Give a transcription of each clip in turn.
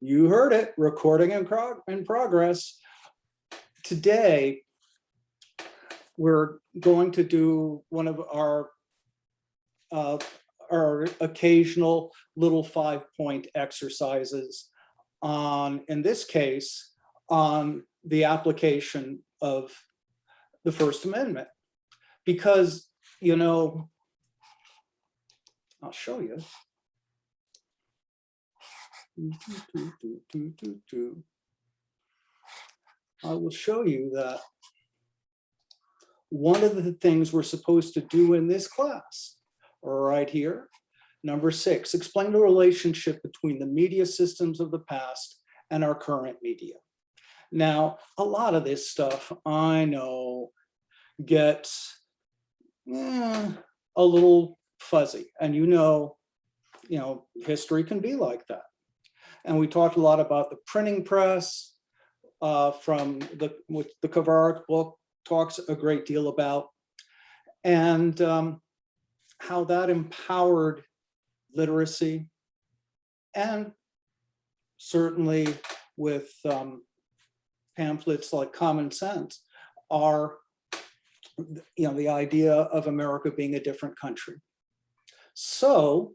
You heard it, recording in progress. Today, we're going to do one of our occasional little 5-point exercises on, in this case, on the application of the First Amendment. Because, you know, I'll show you. I will show you that one of the things we're supposed to do in this class, right here, number 6, explain the relationship between the media systems of the past and our current media. Now, a lot of this stuff, I know, gets a little fuzzy, and you know, history can be like that. And we talked a lot about the printing press, from which the Kavarik book talks a great deal about, and how that empowered literacy, and certainly with pamphlets like Common Sense are, the idea of America being a different country. So,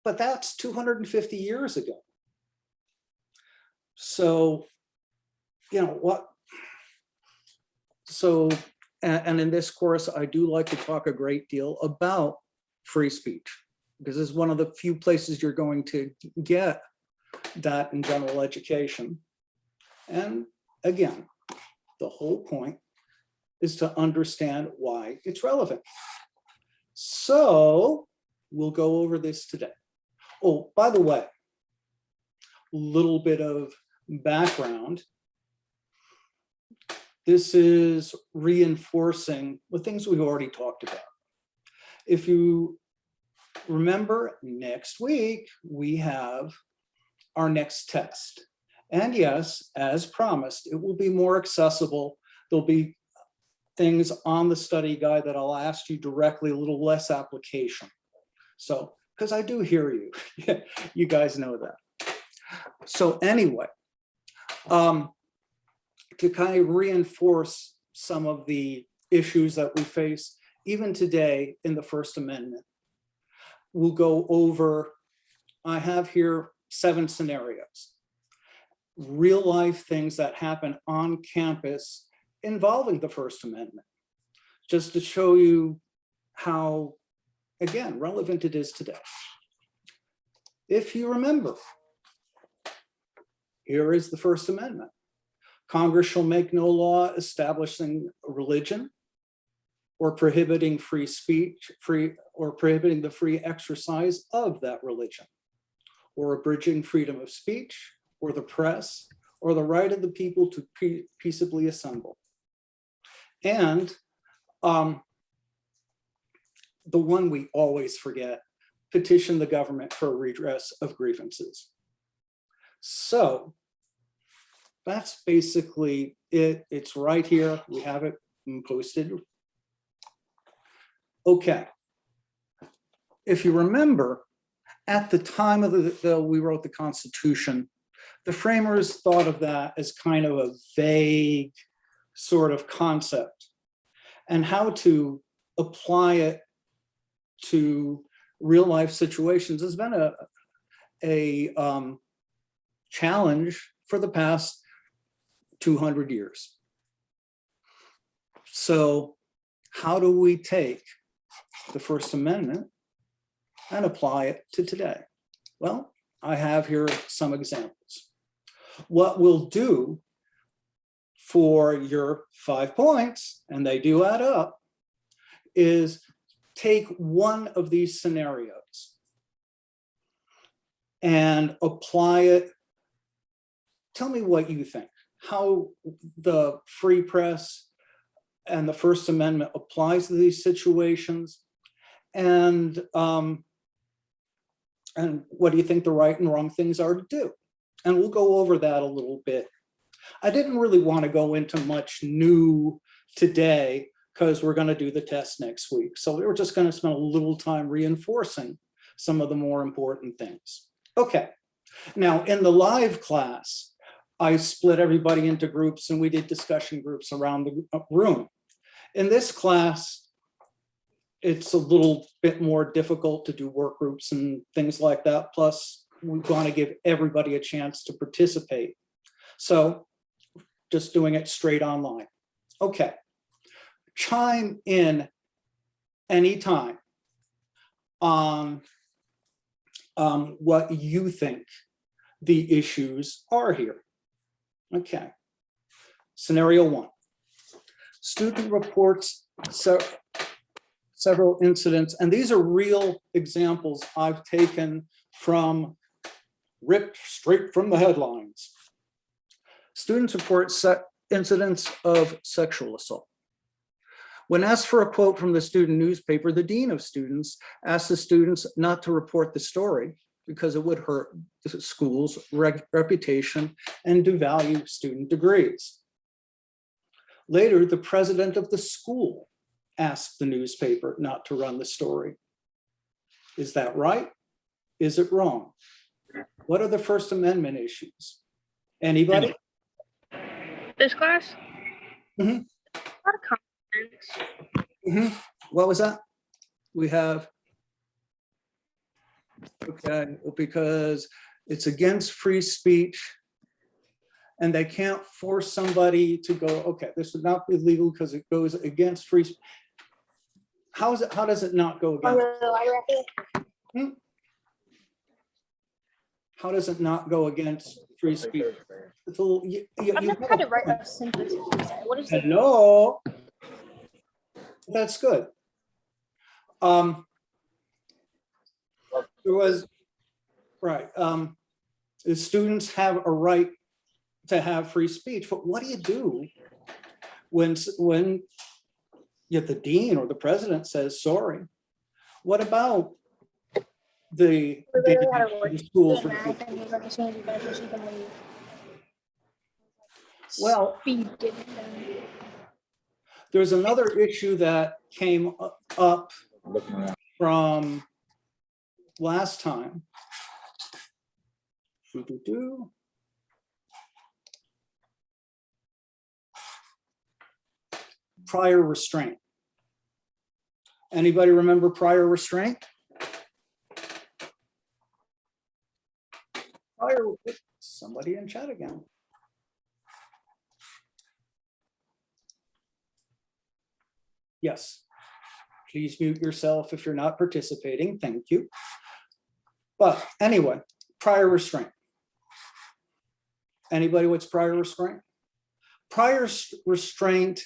but that's 250 years ago. So, and in this course, I do like to talk a great deal about free speech, because it's one of the few places you're going to get that in general education. And again, the whole point is to understand why it's relevant. So we'll go over this today. Oh, by the way, a little bit of background. This is reinforcing the things we've already talked about. If you remember, next week, we have our next test. And yes, as promised, it will be more accessible. There'll be things on the study guide that I'll ask you directly, a little less application. So, because I do hear you, you guys know that. So anyway, to kind of reinforce some of the issues that we face, even today in the First Amendment, we'll go over, I have here 7 scenarios, real life things that happen on campus involving the First Amendment, just to show you how, again, relevant it is today. If you remember, here is the First Amendment. Congress shall make no law establishing a religion or prohibiting free speech, or prohibiting the free exercise of that religion, or abridging freedom of speech, or the press, or the right of the people to peaceably assemble. And the one we always forget, petition the government for a redress of grievances. So that's basically it. It's right here. We have it posted. Okay. If you remember, at the time of we wrote the Constitution, the framers thought of that as kind of a vague sort of concept, and how to apply it to real life situations has been a challenge for the past 200 years. So how do we take the First Amendment and apply it to today? Well, I have here some examples. What we'll do for your 5 points, and they do add up, is take one of these scenarios and apply it. Tell me what you think, how the free press and the First Amendment applies to these situations, and what do you think the right and wrong things are to do? And we'll go over that a little bit. I didn't really want to go into much new today because we're going to do the test next week. So we were just going to spend a little time reinforcing some of the more important things. Okay, Now, in the live class, I split everybody into groups and we did discussion groups around the room. In this class, it's a little bit more difficult to do work groups and things like that. Plus, we want to give everybody a chance to participate. So just doing it straight online. Okay. Chime in anytime on what you think the issues are here. Okay. Scenario 1. Student reports several incidents, and these are real examples I've taken from, ripped straight from the headlines. Students report incidents of sexual assault. When asked for a quote from the student newspaper, the dean of students asked the students not to report the story because it would hurt the school's reputation and devalue student degrees. Later, the president of the school asked the newspaper not to run the story. Is that right? Is it wrong? What are the First Amendment issues? Anybody? This class? Mm-hmm. A lot of comments. What was that? We have, okay, because it's against free speech and they can't force somebody to go, okay, this would not be legal because it goes against free speech. How does it not go against? How does it not go against free speech? It's a little, I've never had to write a sentence. What is it? Hello. That's good. There was, right. The students have a right to have free speech, but what do you do when the dean or the president says sorry? What about the schools? Well, there's another issue that came up from last time. Prior restraint. Anybody remember prior restraint? Somebody in chat again. Yes. Please mute yourself if you're not participating. Thank you. But anyway, prior restraint. Anybody what's prior restraint? Prior restraint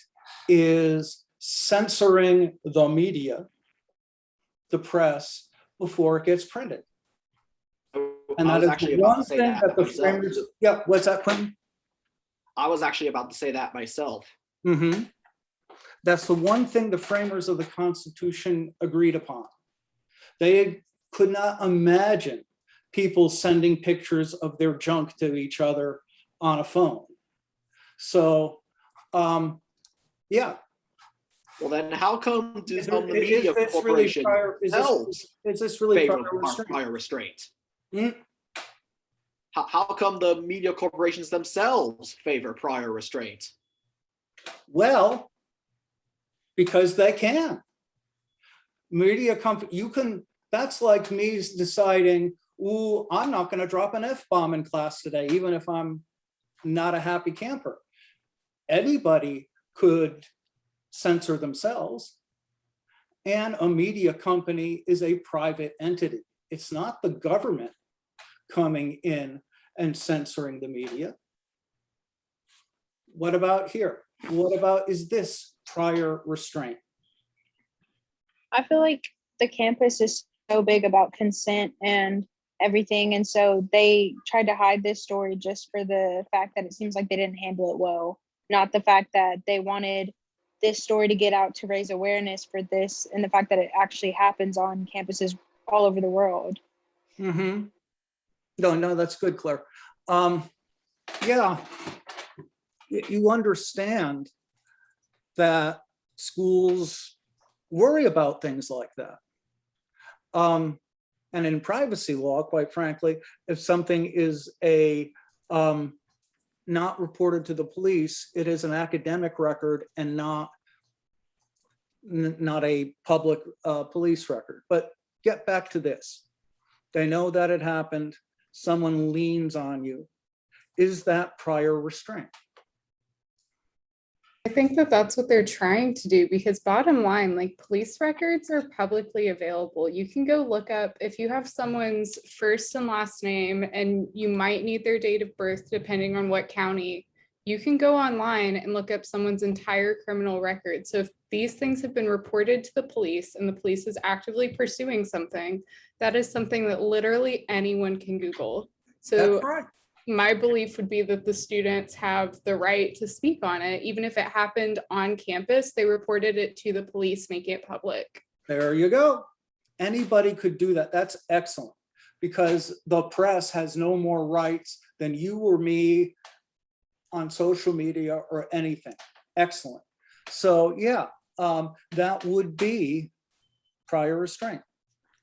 is censoring the media, the press, before it gets printed. And that is actually one thing that the framers, yeah, what's that, Quentin? I was actually about to say that myself. Mm-hmm. That's the one thing the framers of the Constitution agreed upon. They could not imagine people sending pictures of their junk to each other on a phone. So, yeah. Well, then how come do the media corporation is this really prior restraint? Mm-hmm. How come the media corporations themselves favor prior restraint? Well, because they can. Media company, you can, that's like me deciding, ooh, I'm not going to drop an F-bomb in class today, even if I'm not a happy camper. Anybody could censor themselves, and a media company is a private entity. It's not the government coming in and censoring the media. What about here? What about, is this prior restraint? I feel like the campus is so big about consent and everything, and so they tried to hide this story just for the fact that it seems like they didn't handle it well, not the fact that they wanted this story to get out to raise awareness for this and the fact that it actually happens on campuses all over the world. Mm-hmm. No, that's good, Claire. Yeah, you understand that schools worry about things like that. And in privacy law, quite frankly, if something is not reported to the police, it is an academic record and not a public police record. But get back to this. They know that it happened. Someone leans on you. Is that prior restraint? I think that that's what they're trying to do, because bottom line, like, police records are publicly available. You can go look up if you have someone's first and last name and you might need their date of birth, depending on what county. You can go online and look up someone's entire criminal record. So if these things have been reported to the police and the police is actively pursuing something, that is something that literally anyone can Google. So That's right. my belief would be that the students have the right to speak on it. Even if it happened on campus, they reported it to the police, making it public. There you go. Anybody could do that. That's excellent, because the press has no more rights than you or me on social media or anything. Excellent. So yeah, that would be prior restraint.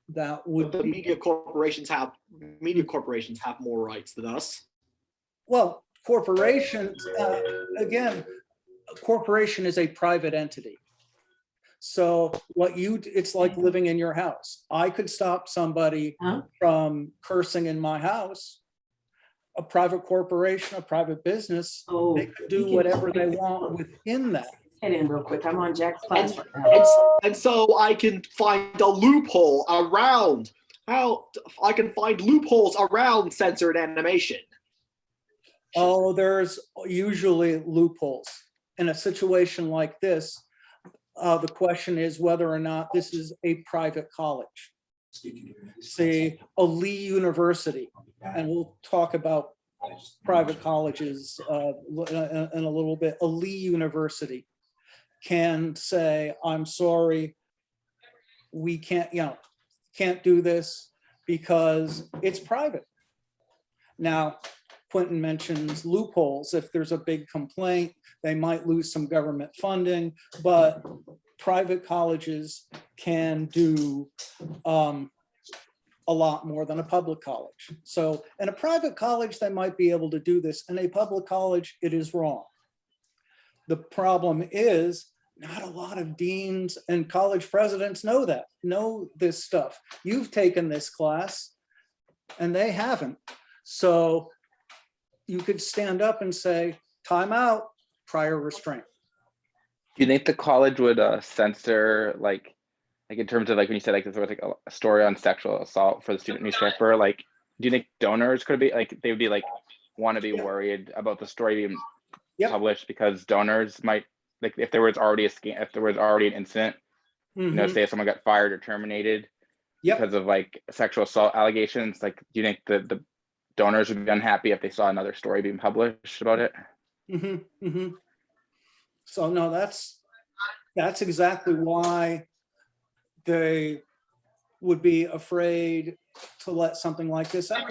That would The be. media corporations have more rights than us. Well, corporations, again, a corporation is a private entity. So it's like living in your house. I could stop somebody from cursing in my house. A private corporation, a private business, they could do whatever they want within that. Head in real quick. I'm on Jack's class right now. And so I can find a loophole around censored animation. Oh, there's usually loopholes. In a situation like this, the question is whether or not this is a private college. See, a Lee University, and we'll talk about private colleges in a little bit. A Lee University can say, I'm sorry, we can't do this because it's private. Now, Quentin mentions loopholes. If there's a big complaint, they might lose some government funding, but private colleges can do a lot more than a public college. So in a private college, they might be able to do this. In a public college, it is wrong. The problem is not a lot of deans and college presidents know this stuff. You've taken this class and they haven't. So you could stand up and say, time out, prior restraint. Do you think the college would censor, like in terms of, like, when you said, like, there was like a story on sexual assault for the student newspaper, like, do you think donors could be like, they would be like, want to be worried about the story being published because donors might, like, if there was already an incident, you know, say if someone got fired or terminated because of like sexual assault allegations, like, do you think the donors would be unhappy if they saw another story being published about it? So no, that's exactly why they would be afraid to let something like this out.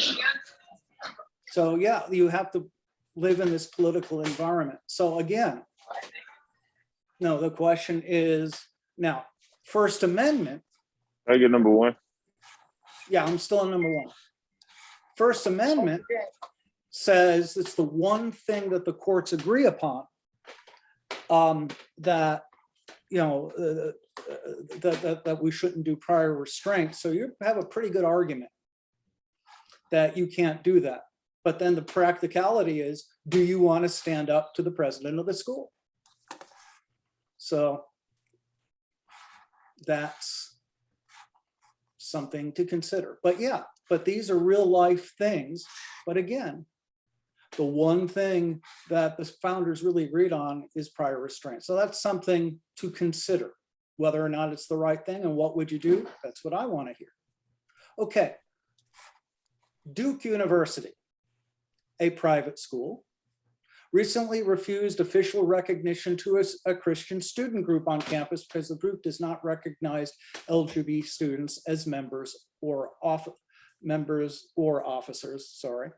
So yeah, you have to live in this political environment. So again, no, the question is now, First Amendment. I get number one. Yeah, I'm still on number one. First Amendment says it's the one thing that the courts agree upon, that, you know, that we shouldn't do prior restraint. So you have a pretty good argument that you can't do that. But then the practicality is, do you want to stand up to the president of the school? So that's something to consider. But yeah, but these are real life things. But again, the one thing that the founders really agreed on is prior restraint. So that's something to consider, whether or not it's the right thing and what would you do? That's what I want to hear. Okay. Duke University, a private school, recently refused official recognition to a Christian student group on campus because the group does not recognize LGBT students as members or officers, sorry.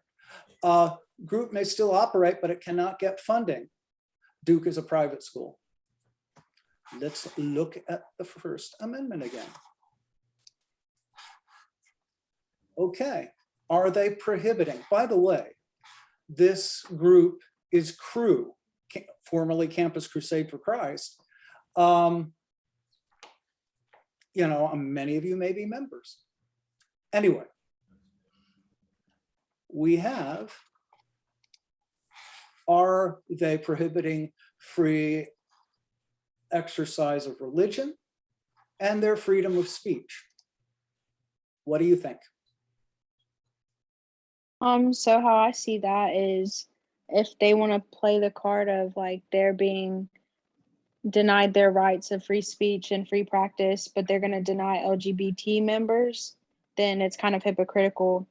Group may still operate, but it cannot get funding. Duke is a private school. Let's look at the First Amendment again. Okay, are they prohibiting? By the way, this group is CREW, formerly Campus Crusade for Christ. Many of you may be members. Anyway, we have, are they prohibiting free exercise of religion and their freedom of speech? What do you think? So how I see that is if they want to play the card of like they're being denied their rights of free speech and free practice, but they're going to deny LGBT members, then it's kind of hypocritical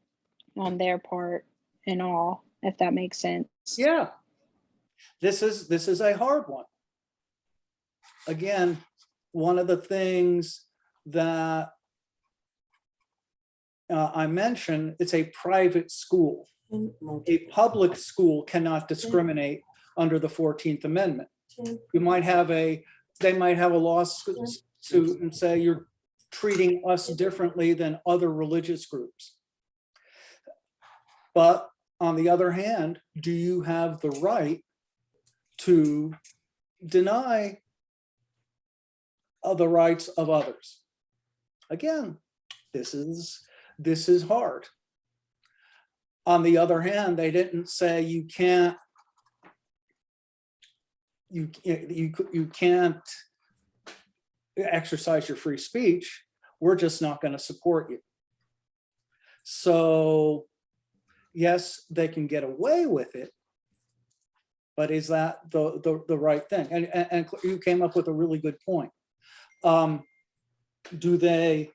on their part and all, if that makes sense. Yeah, this is a hard one. Again, one of the things that I mentioned, it's a private school. A public school cannot discriminate under the 14th Amendment. They might have a lawsuit and say you're treating us differently than other religious groups. But on the other hand, do you have the right to deny the rights of others? Again, this is hard. On the other hand, they didn't say you can't exercise your free speech. We're just not going to support you. So yes, they can get away with it, but is that the right thing? And you came up with a really good point. Do they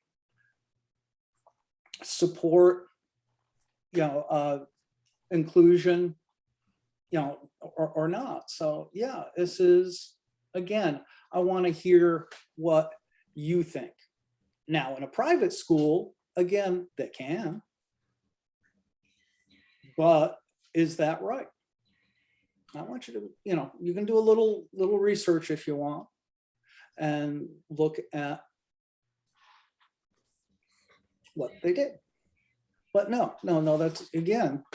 support inclusion, or not? So yeah, this is, again, I want to hear what you think. Now, in a private school, again, they can, but is that right? I want you to, you can do a little research if you want and look at what they did. But no, that's, again,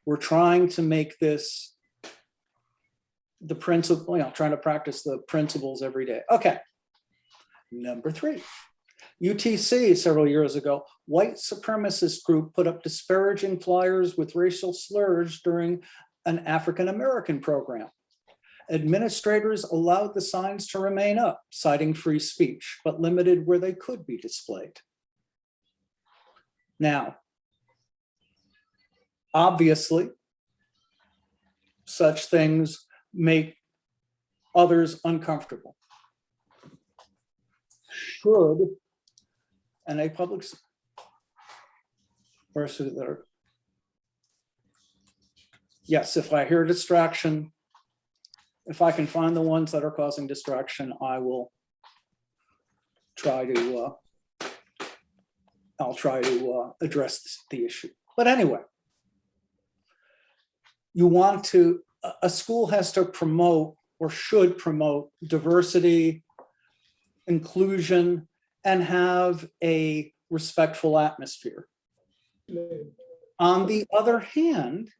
we're trying to make this the principle, trying to practice the principles every day. Okay. Number 3, UTC several years ago, white supremacist group put up disparaging flyers with racial slurs during an African-American program. Administrators allowed the signs to remain up, citing free speech, but limited where they could be displayed. Now, obviously, such things make others uncomfortable. Should, and a public, yes, if I hear distraction, if I can find the ones that are causing distraction, I will try to, address the issue. But anyway, a school has to promote, or should promote, diversity, inclusion, and have a respectful atmosphere. On the other hand,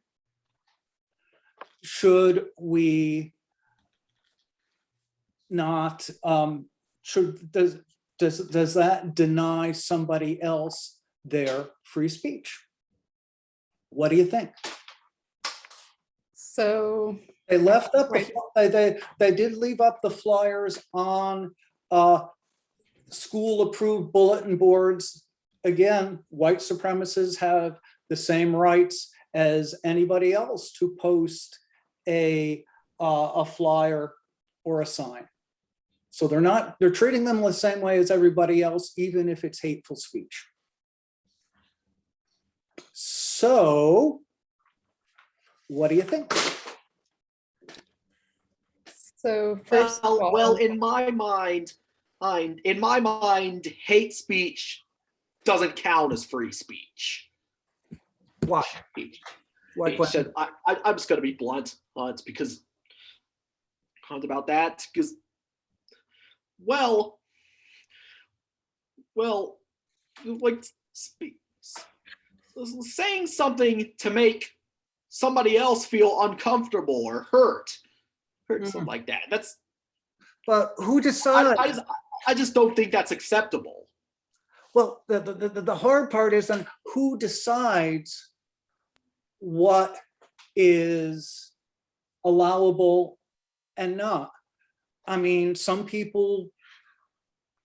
should we not, does that deny somebody else their free speech? What do you think? So They left up, Right. they did leave up the flyers on school approved bulletin boards. Again, white supremacists have the same rights as anybody else to post a flyer or a sign. So they're treating them the same way as everybody else, even if it's hateful speech. So what do you think? So first of all, Well, in my mind, hate speech doesn't count as free speech. Why? I'm just going to be blunt. It's because about that. Because, well, like saying something to make somebody else feel uncomfortable or hurt, something like that. That's But who decides? I just don't think that's acceptable. Well, the hard part is then who decides what is allowable and not. I mean, some people,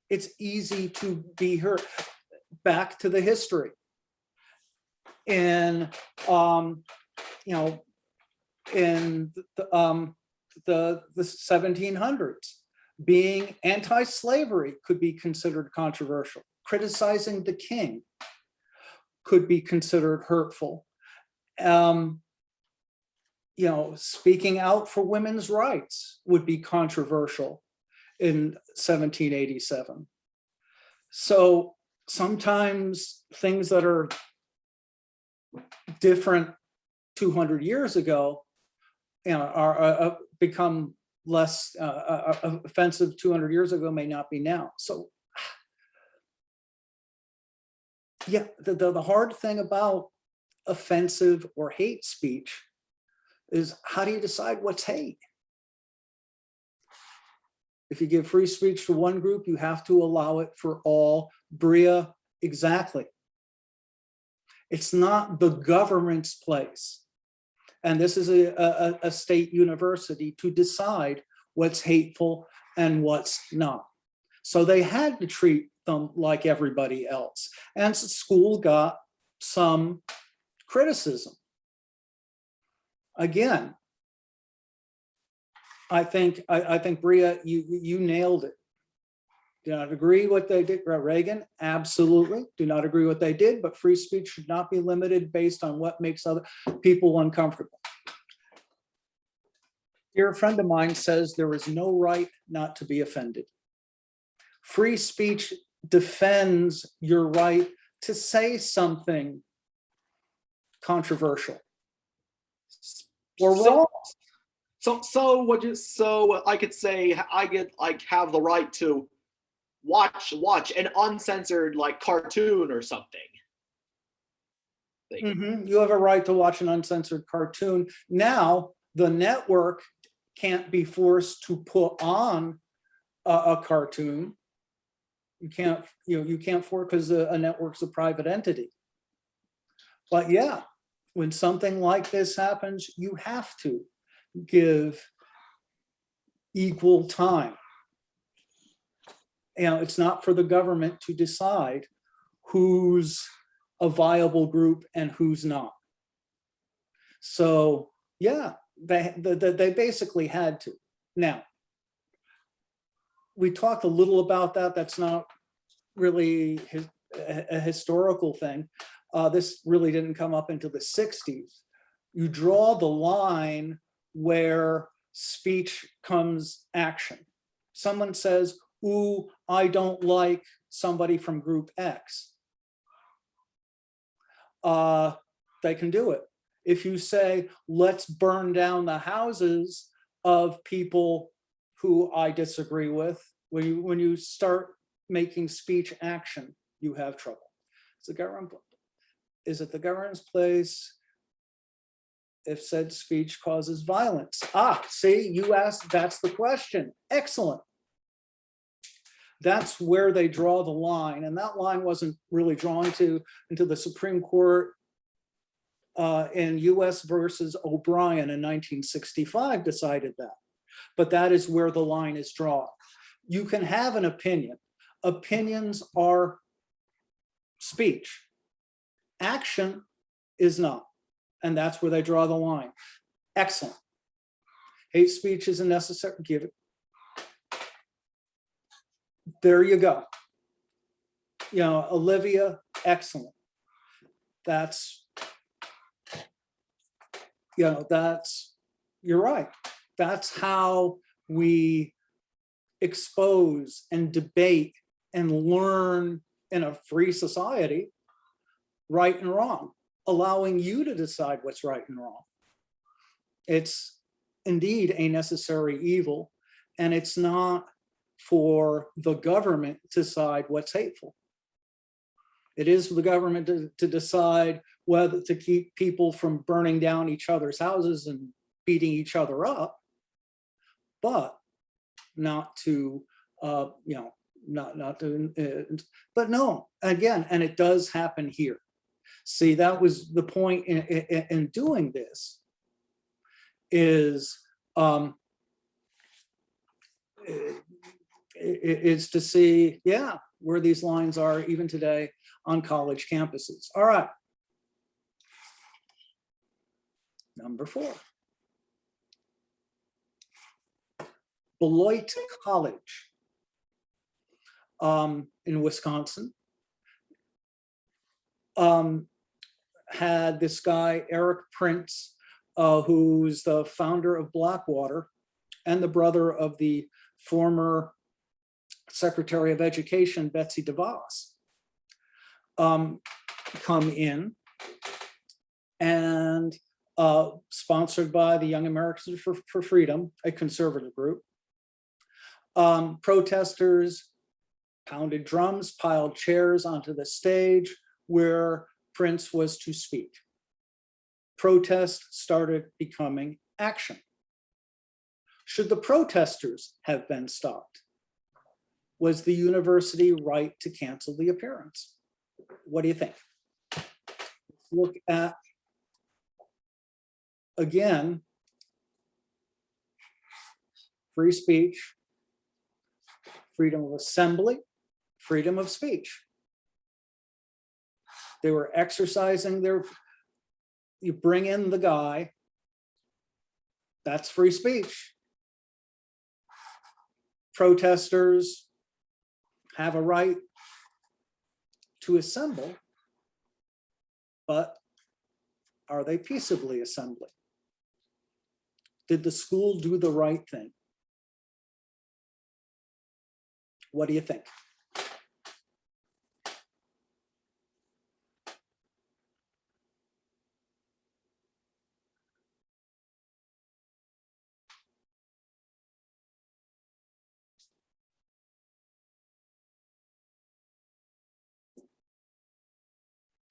it's easy to be hurt. Back to the history. In you know, in the 1700s, being anti-slavery could be considered controversial. Criticizing the king could be considered hurtful. You know, speaking out for women's rights would be controversial in 1787. So sometimes things that are different 200 years ago, you know, are become less offensive 200 years ago may not be now. So yeah, the hard thing about offensive or hate speech is how do you decide what's hate? If you give free speech to one group, you have to allow it for all. Bria, exactly. It's not the government's place. And this is a state university to decide what's hateful and what's not. So they had to treat them like everybody else. And so school got some criticism. Again, I think Bria, you nailed it. Do not agree what they did, Reagan? Absolutely. Do not agree what they did, but free speech should not be limited based on what makes other people uncomfortable. Dear friend of mine says there is no right not to be offended. Free speech defends your right to say something controversial or wrong. So I could say I have the right to watch an uncensored like cartoon or something. You have a right to watch an uncensored cartoon. Now the network can't be forced to put on a cartoon. You can't force, because a network's a private entity. But yeah, when something like this happens, you have to give equal time. You know, it's not for the government to decide who's a viable group and who's not. So yeah, they basically had to. Now, we talked a little about that. That's not really a historical thing. This really didn't come up into the 60s. You draw the line where speech comes action. Someone says, ooh, I don't like somebody from group X. They can do it. If you say, let's burn down the houses of people who I disagree with, when you start making speech action, you have trouble. Is it the government's place if said speech causes violence? See, you asked, that's the question. Excellent. That's where they draw the line. And that line wasn't really drawn until the Supreme Court in US versus O'Brien in 1965 decided that. But that is where the line is drawn. You can have an opinion. Opinions are speech. Action is not. And that's where they draw the line. Excellent. Hate speech isn't necessary. Give it. There you go. You know, Olivia, excellent. That's, you know, you're right. That's how we expose and debate and learn in a free society, right and wrong, allowing you to decide what's right and wrong. It's indeed a necessary evil, and it's not for the government to decide what's hateful. It is for the government to decide whether to keep people from burning down each other's houses and beating each other up, but not to, not to, but no, again, and it does happen here. See, that was the point in doing this is is to see, yeah, where these lines are even today on college campuses. All right. Number 4. Beloit College in Wisconsin had this guy, Eric Prince, who's the founder of Blackwater and the brother of the former Secretary of Education, Betsy DeVos, come in and sponsored by the Young Americans for Freedom, a conservative group. Protesters pounded drums, piled chairs onto the stage where Prince was to speak. Protest started becoming action. Should the protesters have been stopped? Was the university right to cancel the appearance? What do you think? Look at, again, free speech, freedom of assembly, freedom of speech. They were exercising their, you bring in the guy, that's free speech. Protesters have a right to assemble, but are they peaceably assembling? Did the school do the right thing? What do you think?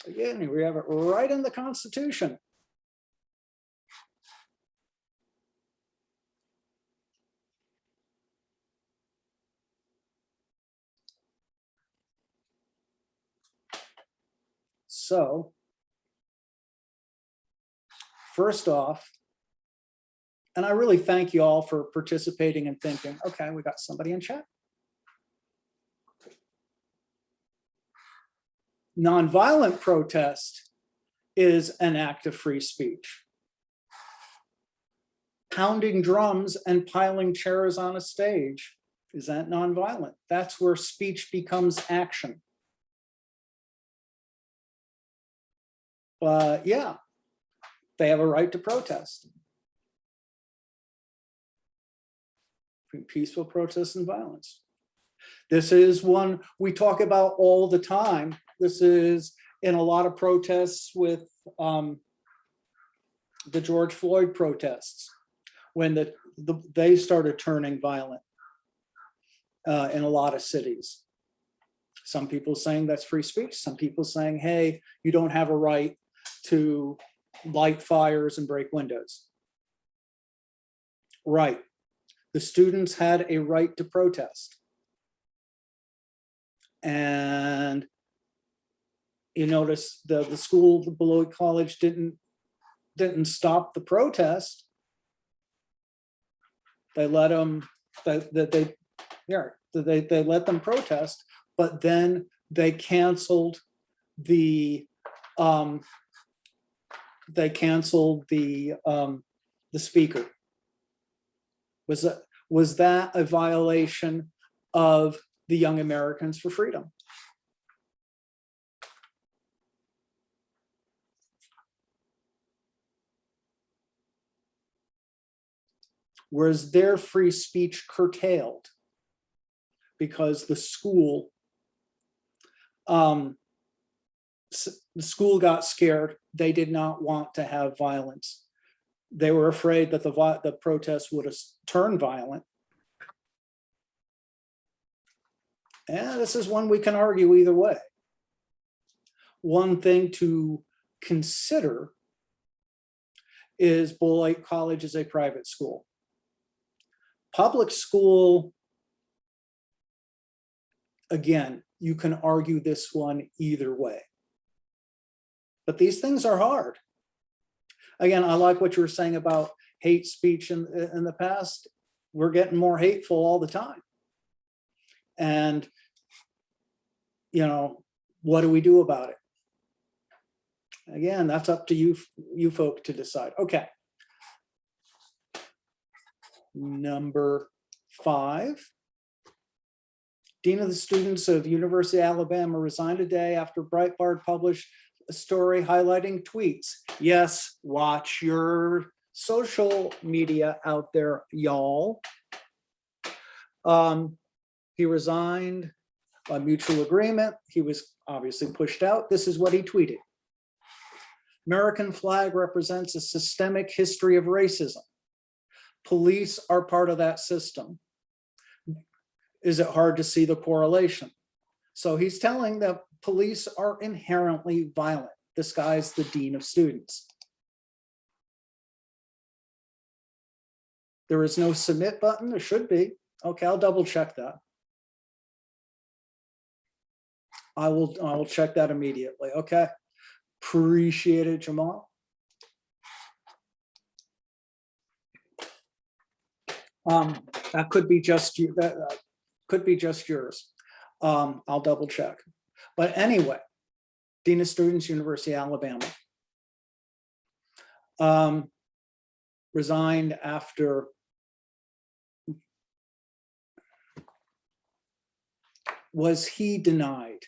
Again, we have it right in the Constitution. So, first off, and I really thank you all for participating and thinking, okay, we got somebody in chat. Nonviolent protest is an act of free speech. Pounding drums and piling chairs on a stage, is that nonviolent? That's where speech becomes action. But yeah, they have a right to protest. Peaceful protest and violence. This is one we talk about all the time. This is in a lot of protests with the George Floyd protests, when they started turning violent in a lot of cities. Some people saying that's free speech. Some people saying, hey, you don't have a right to light fires and break windows. Right. The students had a right to protest. And you notice the school, the Beloit College didn't stop the protest. They let them, they let them protest, but then they canceled the speaker. Was that a violation of the Young Americans for Freedom? Was their free speech curtailed because the school got scared? They did not want to have violence. They were afraid that the protests would have turned violent. And this is one we can argue either way. one thing to consider is Beloit College is a private school. Public school, again, you can argue this one either way. But these things are hard. Again, I like what you were saying about hate speech in the past. We're getting more hateful all the time. And, you know, what do we do about it? Again, that's up to you folk to decide. Okay. Number 5. Dean of the Students of University of Alabama resigned today after Breitbart published a story highlighting tweets. Yes, watch your social media out there, y'all. He resigned by mutual agreement. He was obviously pushed out. This is what he tweeted. American flag represents a systemic history of racism. Police are part of that system. Is it hard to see the correlation? So he's telling that police are inherently violent. This guy's the dean of students. There is no submit button. There should be. Okay, I'll double check that. I will check that immediately. Okay. Appreciate it, Jamal. That could be just you. That could be just yours. I'll double check. But anyway, Dean of Students, University of Alabama, resigned after was he denied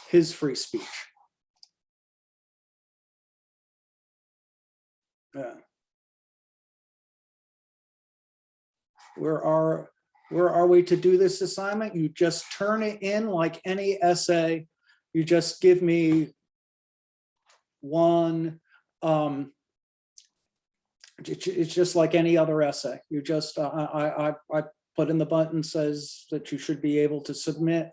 his free speech? Yeah. Where are we to do this assignment? You just turn it in like any essay. You just give me one. It's just like any other essay. You just I put in the button says that you should be able to submit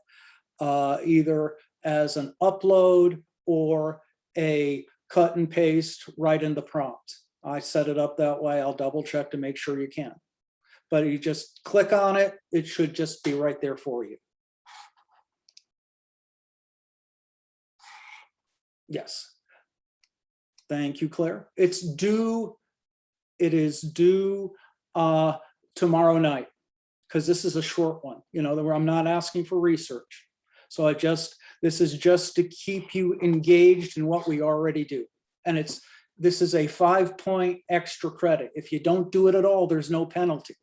either as an upload or a cut and paste right in the prompt. I set it up that way. I'll double check to make sure you can. But you just click on it, it should just be right there for you. Yes. Thank you, Claire. It is due tomorrow night, because this is a short one, you know, I'm not asking for research. So this is just to keep you engaged in what we already do. And this is a 5-point extra credit. If you don't do it at all, there's no penalty.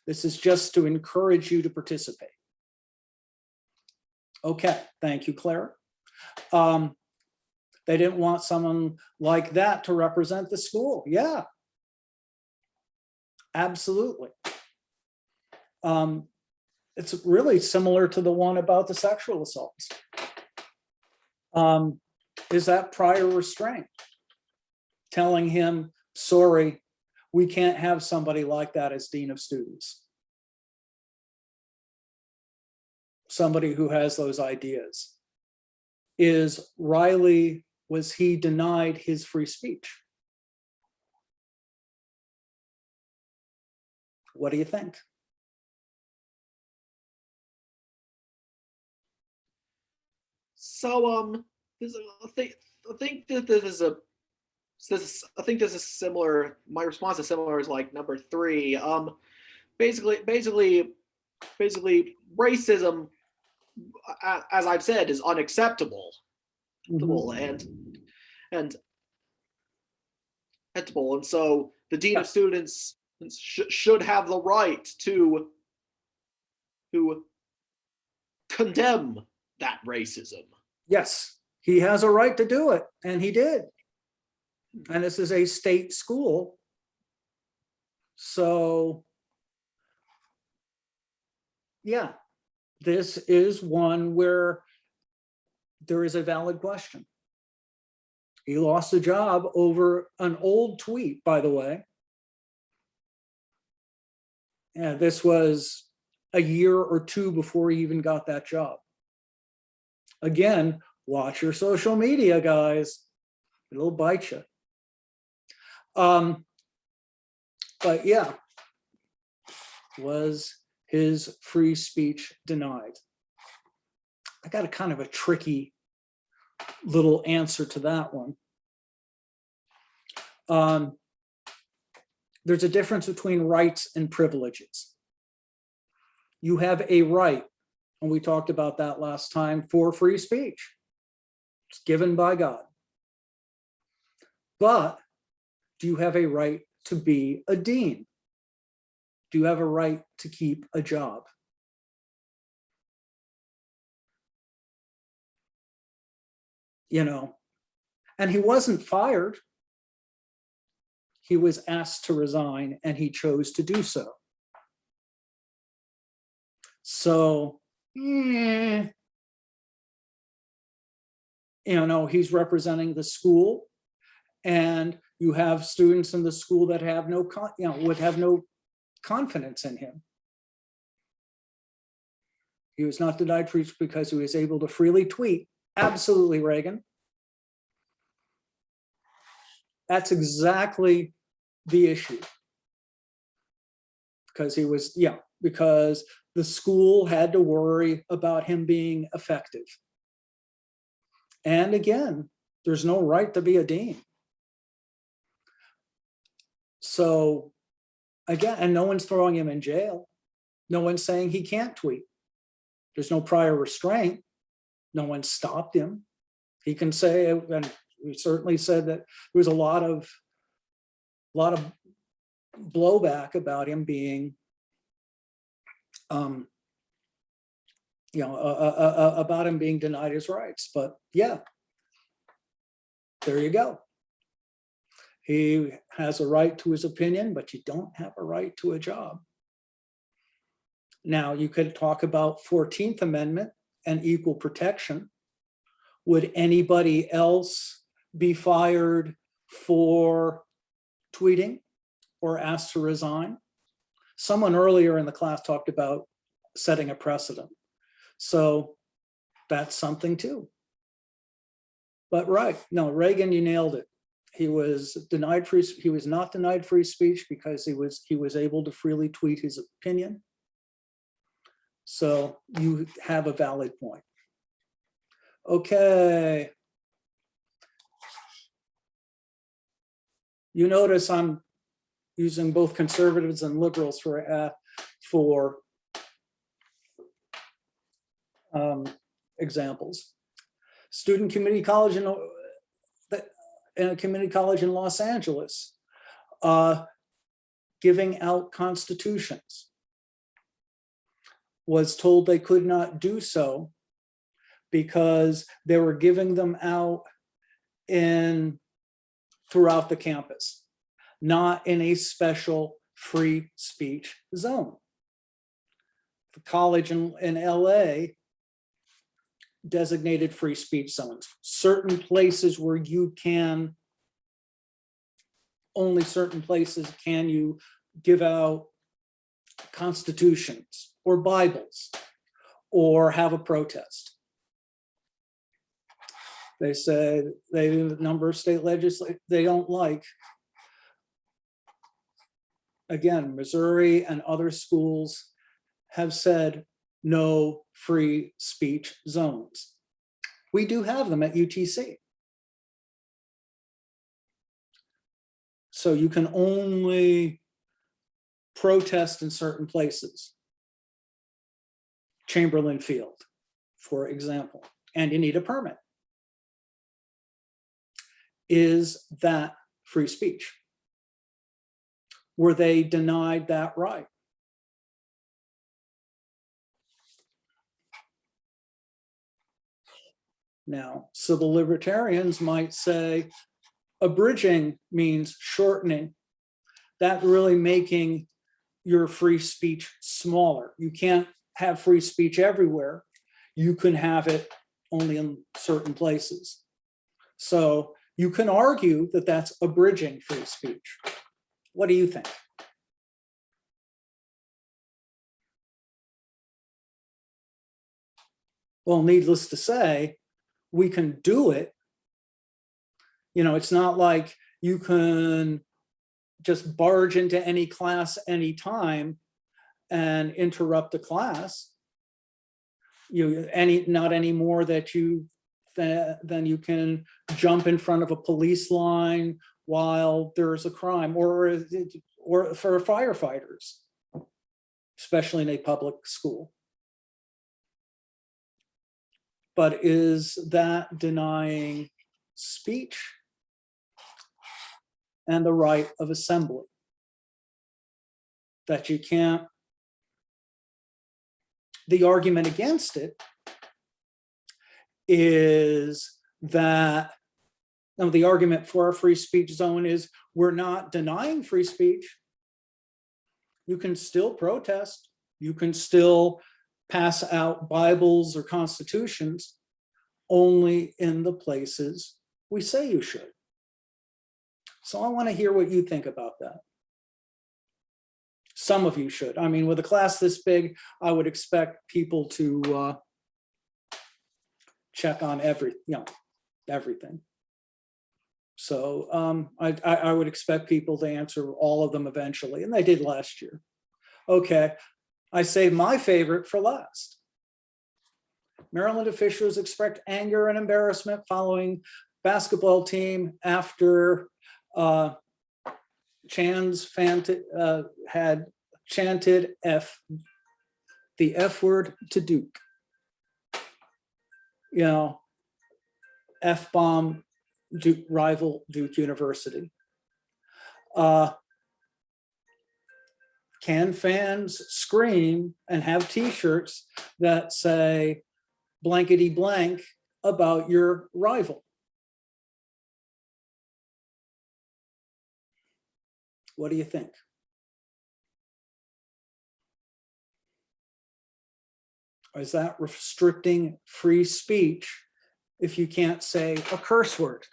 This is just to encourage you to participate. Okay, thank you, Claire. They didn't want someone like that to represent the school. Yeah, absolutely. It's really similar to the one about the sexual assaults. Is that prior restraint? Telling him, sorry, we can't have somebody like that as dean of students. Somebody who has those ideas. Is Riley, was he denied his free speech? What do you think? So I think that this is similar. My response is similar as like number 3. Basically racism, as I've said, is unacceptable. And so the dean of students should have the right to condemn that racism. Yes, he has a right to do it, and he did. And this is a state school. So, yeah, this is one where there is a valid question. He lost a job over an old tweet, by the way. And this was a year or 2 before he even got that job. Again, watch your social media, guys. It'll bite you. But yeah, was his free speech denied? I got a kind of a tricky little answer to that one. There's a difference between rights and privileges. You have a right, and we talked about that last time, for free speech. It's given by God. But do you have a right to be a dean? Do you have a right to keep a job? You know, and he wasn't fired. He was asked to resign and he chose to do so. So, you know, he's representing the school, and you have students in the school that have no, would have no confidence in him. He was not denied free speech because he was able to freely tweet. Absolutely, Reagan. That's exactly the issue. Because he was, because the school had to worry about him being effective. And again, there's no right to be a dean. So again, and no one's throwing him in jail. No one's saying he can't tweet. There's no prior restraint. No one stopped him. He can say, and we certainly said that there was a lot of blowback about him being, about him being denied his rights. But yeah, there you go. He has a right to his opinion, but you don't have a right to a job. Now, you could talk about 14th Amendment and equal protection. Would anybody else be fired for tweeting or asked to resign? Someone earlier in the class talked about setting a precedent. So that's something too. But right, no, Reagan, you nailed it. He was denied free. He was not denied free speech because he was able to freely tweet his opinion. So you have a valid point. Okay. You notice I'm using both conservatives and liberals for examples. Student community college in a community college in Los Angeles, giving out constitutions, was told they could not do so because they were giving them out throughout the campus, not in a special free speech zone. The college in LA designated free speech zones, certain places where you can, only certain places can you give out constitutions or Bibles or have a protest. They said a number of state legislators they don't like. Again, Missouri and other schools have said no free speech zones. We do have them at UTC. So you can only protest in certain places. Chamberlain Field, for example, and you need a permit. Is that free speech? Were they denied that right? Now, civil libertarians might say abridging means shortening. That really making your free speech smaller. You can't have free speech everywhere. You can have it only in certain places. So you can argue that that's abridging free speech. What do you think? Well, needless to say, we can do it. You know, it's not like you can just barge into any class anytime and interrupt the class. Not any more that than you can jump in front of a police line while there's a crime, or for firefighters, especially in a public school. But is that denying speech and the right of assembly? That you can't, the argument against it is that, no, the argument for a free speech zone is we're not denying free speech. You can still protest. You can still pass out Bibles or constitutions, only in the places we say you should. So I want to hear what you think about that. Some of you should. I mean, with a class this big, I would expect people to check on everything. So I would expect people to answer all of them eventually, and they did last year. Okay, I saved my favorite for last. Maryland officials expressed anger and embarrassment following basketball team after had chanted the F word to Duke. You know, F-bomb Duke, rival Duke University. Can fans scream and have t-shirts that say blankety blank about your rival? What do you think? Or is that restricting free speech if you can't say a curse word?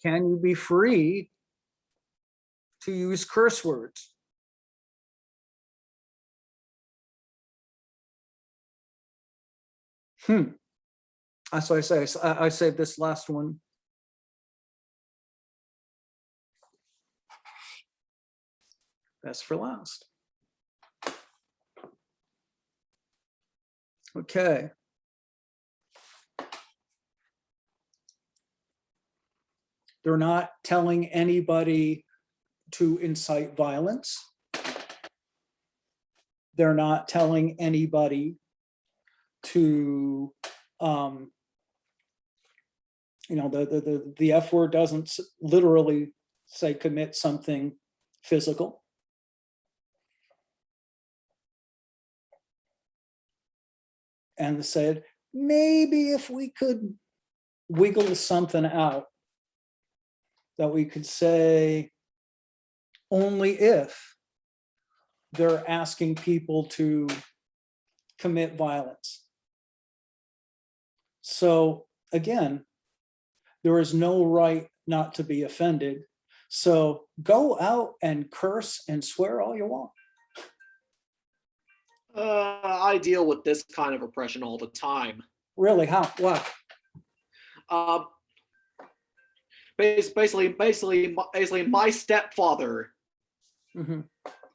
Can you be free to use curse words? That's what I say. I saved this last one. That's for last. Okay. They're not telling anybody to incite violence. They're not telling anybody to, the F word doesn't literally say commit something physical. And said, maybe if we could wiggle something out, that we could say only if they're asking people to commit violence. So again, there is no right not to be offended. So go out and curse and swear all you want. I deal with this kind of oppression all the time. Really? How? What? Basically, my stepfather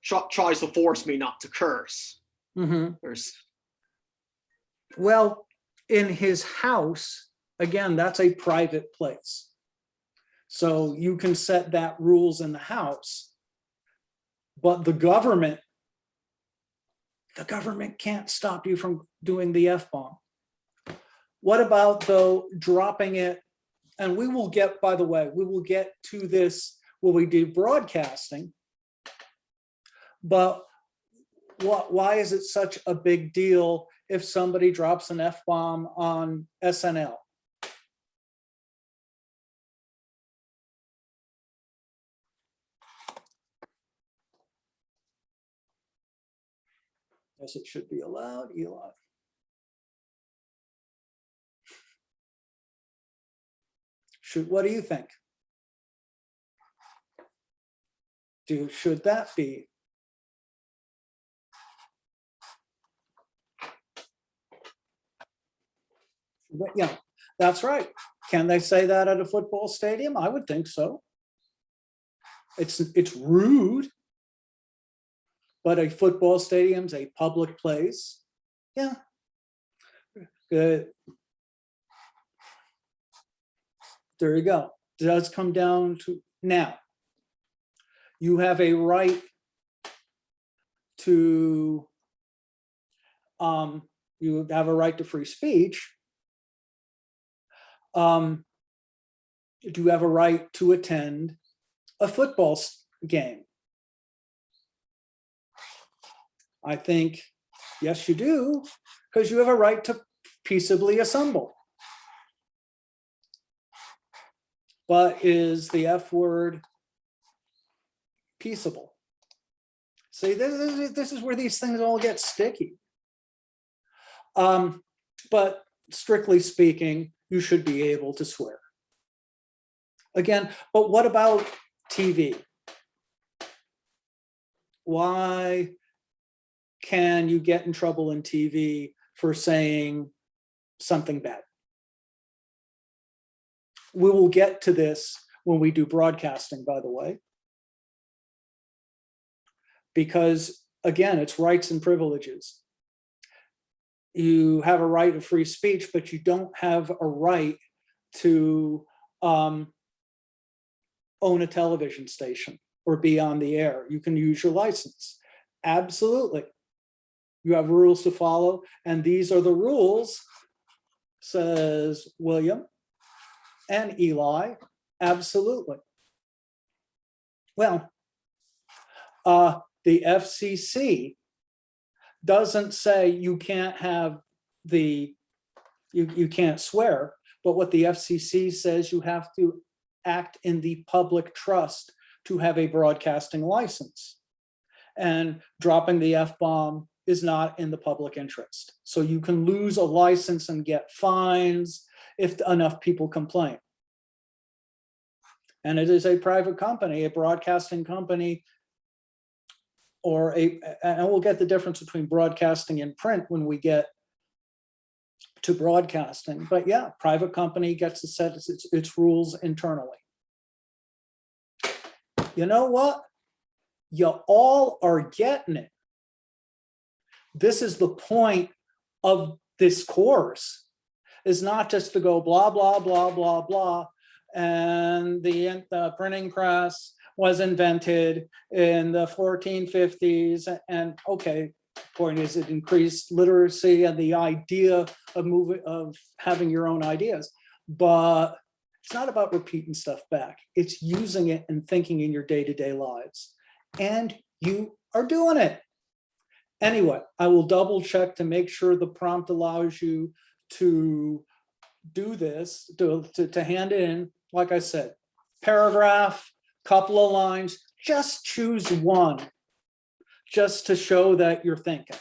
tries to force me not to curse. Well, in his house, again, that's a private place. So you can set that rules in the house, but the government can't stop you from doing the F-bomb. What about though dropping it? And we will get, by the way, we will get to this when we do broadcasting, but why is it such a big deal if somebody drops an F-bomb on SNL? Yes, it should be allowed, Eli. What do you think? Should that be? Yeah, that's right. Can they say that at a football stadium? I would think so. It's rude, but a football stadium's a public place. Yeah. Good. There you go. It does come down to now. You have a right to you have a right to free speech. Do you have a right to attend a football game? I think, yes, you do, because you have a right to peaceably assemble. But is the F word peaceable? See, this is where these things all get sticky. But strictly speaking, you should be able to swear. Again, but what about TV? Why can you get in trouble in TV for saying something bad? We will get to this when we do broadcasting, by the way. Because again, it's rights and privileges. You have a right of free speech, but you don't have a right to own a television station or be on the air. You can use your license. Absolutely. You have rules to follow, and these are the rules, says William and Eli. Absolutely. Well, the FCC doesn't say you can't have you can't swear, but what the FCC says, you have to act in the public trust to have a broadcasting license. And dropping the F-bomb is not in the public interest. So you can lose a license and get fines if enough people complain. And it is a private company, a broadcasting company, and we'll get the difference between broadcasting and print when we get to broadcasting. But yeah, private company gets to set its rules internally. You know what? You all are getting it. This is the point of this course, is not just to go blah, blah, blah, blah, blah, and the printing press was invented in the 1450s, and okay, point is it increased literacy and the idea of having your own ideas, but it's not about repeating stuff back. It's using it and thinking in your day-to-day lives, and you are doing it. Anyway, I will double check to make sure the prompt allows you to do this, to hand in, like I said, paragraph, couple of lines, just choose one, just to show that you're thinking.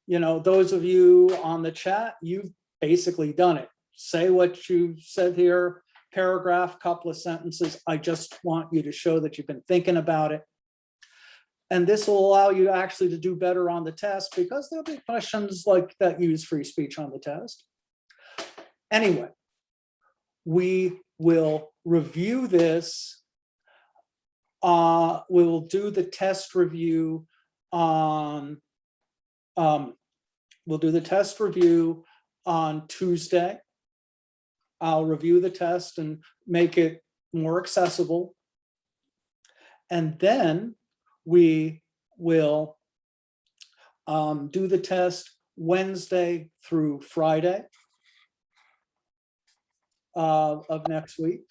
You know, those of you on the chat, you've basically done it. Say what you said here, paragraph, couple of sentences. I just want you to show that you've been thinking about it. And this will allow you actually to do better on the test, because there'll be questions like that use free speech on the test. Anyway, we will review this. We will do the test review on, we'll do the test review on Tuesday. I'll review the test and make it more accessible. And then we will do the test Wednesday through Friday of next week.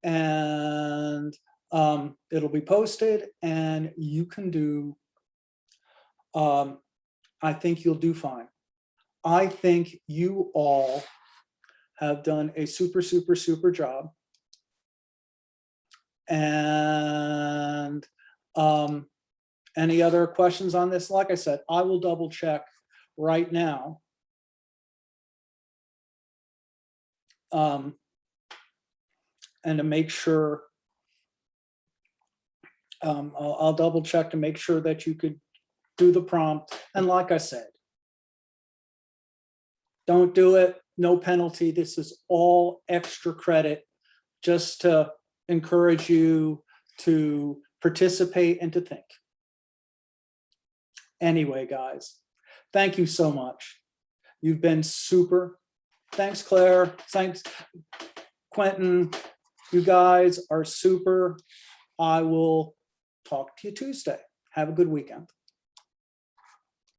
And it'll be posted, and you can do, I think you'll do fine. I think you all have done a super, super, super job. And any other questions on this? Like I said, I will double check right now. And to make sure, I'll double check to make sure that you could do the prompt. And like I said, Don't do it. No penalty. This is all extra credit just to encourage you to participate and to think. Anyway, guys, thank you so much. You've been super. Thanks, Claire. Thanks, Quentin. You guys are super. I will talk to you Tuesday. Have a good weekend.